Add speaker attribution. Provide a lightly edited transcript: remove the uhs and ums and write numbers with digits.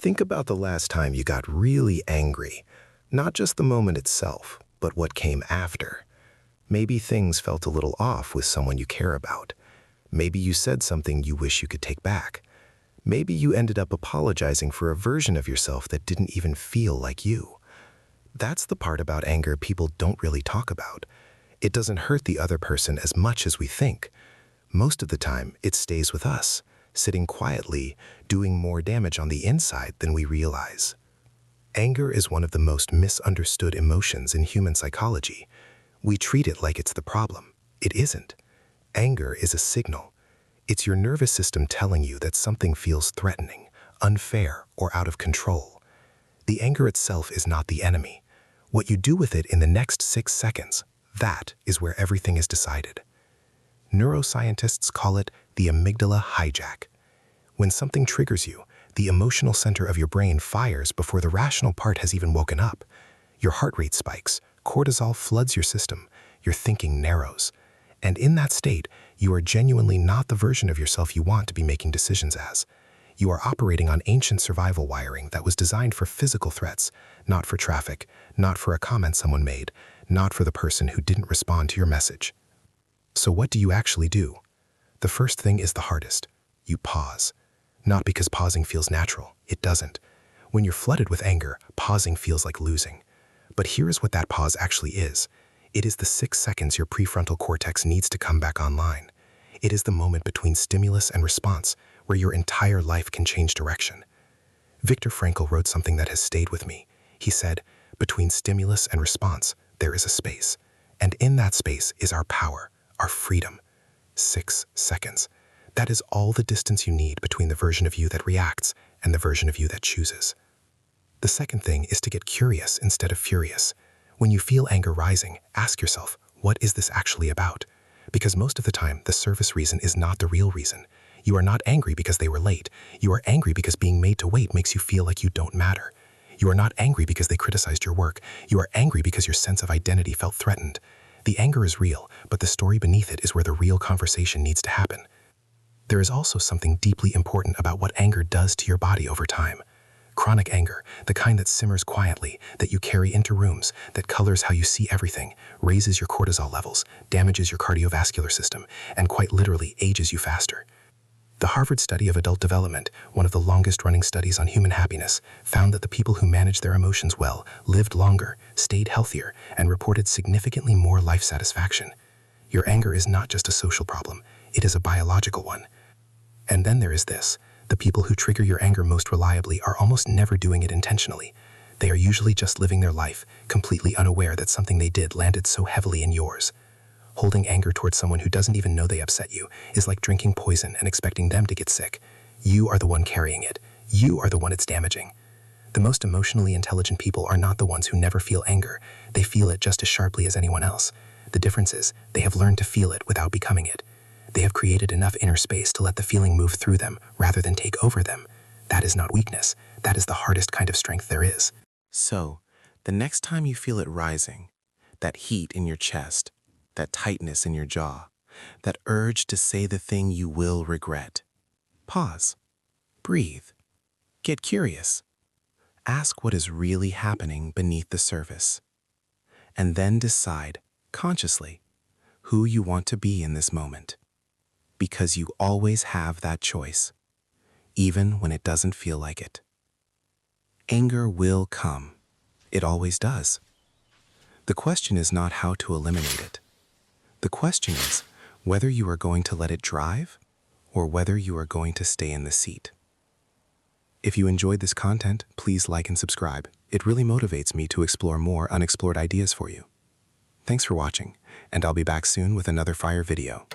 Speaker 1: Think about the last time you got really angry. Not just the moment itself, but what came after. Maybe things felt a little off with someone you care about. Maybe you said something you wish you could take back. Maybe you ended up apologizing for a version of yourself that didn't even feel like you. That's the part about anger people don't really talk about. It doesn't hurt the other person as much as we think. Most of the time, it stays with us, sitting quietly, doing more damage on the inside than we realize. Anger is one of the most misunderstood emotions in human psychology. We treat it like it's the problem. It isn't. Anger is a signal. It's your nervous system telling you that something feels threatening, unfair, or out of control. The anger itself is not the enemy. What you do with it in the next 6 seconds, that is where everything is decided. Neuroscientists call it the amygdala hijack. When something triggers you, the emotional center of your brain fires before the rational part has even woken up. Your heart rate spikes, cortisol floods your system, your thinking narrows. And in that state, you are genuinely not the version of yourself you want to be making decisions as. You are operating on ancient survival wiring that was designed for physical threats, not for traffic, not for a comment someone made, not for the person who didn't respond to your message. So what do you actually do? The first thing is the hardest. You pause. Not because pausing feels natural. It doesn't. When you're flooded with anger, pausing feels like losing. But here's what that pause actually is. It is the 6 seconds your prefrontal cortex needs to come back online. It is the moment between stimulus and response where your entire life can change direction. Viktor Frankl wrote something that has stayed with me. He said, between stimulus and response, there is a space. And in that space is our power, our freedom. 6 seconds. That is all the distance you need between the version of you that reacts and the version of you that chooses. The second thing is to get curious instead of furious. When you feel anger rising, ask yourself, what is this actually about? Because most of the time, the surface reason is not the real reason. You are not angry because they were late. You are angry because being made to wait makes you feel like you don't matter. You are not angry because they criticized your work. You are angry because your sense of identity felt threatened. The anger is real, but the story beneath it is where the real conversation needs to happen. There is also something deeply important about what anger does to your body over time. Chronic anger, the kind that simmers quietly, that you carry into rooms, that colors how you see everything, raises your cortisol levels, damages your cardiovascular system, and quite literally ages you faster. The Harvard study of adult development, one of the longest-running studies on human happiness, found that the people who managed their emotions well lived longer, stayed healthier, and reported significantly more life satisfaction. Your anger is not just a social problem, it is a biological one. And then there is this. The people who trigger your anger most reliably are almost never doing it intentionally. They are usually just living their life, completely unaware that something they did landed so heavily in yours. Holding anger towards someone who doesn't even know they upset you is like drinking poison and expecting them to get sick. You are the one carrying it. You are the one it's damaging. The most emotionally intelligent people are not the ones who never feel anger. They feel it just as sharply as anyone else. The difference is, they have learned to feel it without becoming it. They have created enough inner space to let the feeling move through them rather than take over them. That is not weakness. That is the hardest kind of strength there is.
Speaker 2: So, the next time you feel it rising, that heat in your chest, that tightness in your jaw, that urge to say the thing you will regret, pause, breathe, get curious. Ask what is really happening beneath the surface, and then decide, consciously, who you want to be in this moment. Because you always have that choice, even when it doesn't feel like it. Anger will come. It always does. The question is not how to eliminate it. The question is whether you are going to let it drive or whether you are going to stay in the seat. If you enjoyed this content, please like and subscribe. It really motivates me to explore more unexplored ideas for you. Thanks for watching, and I'll be back soon with another fire video.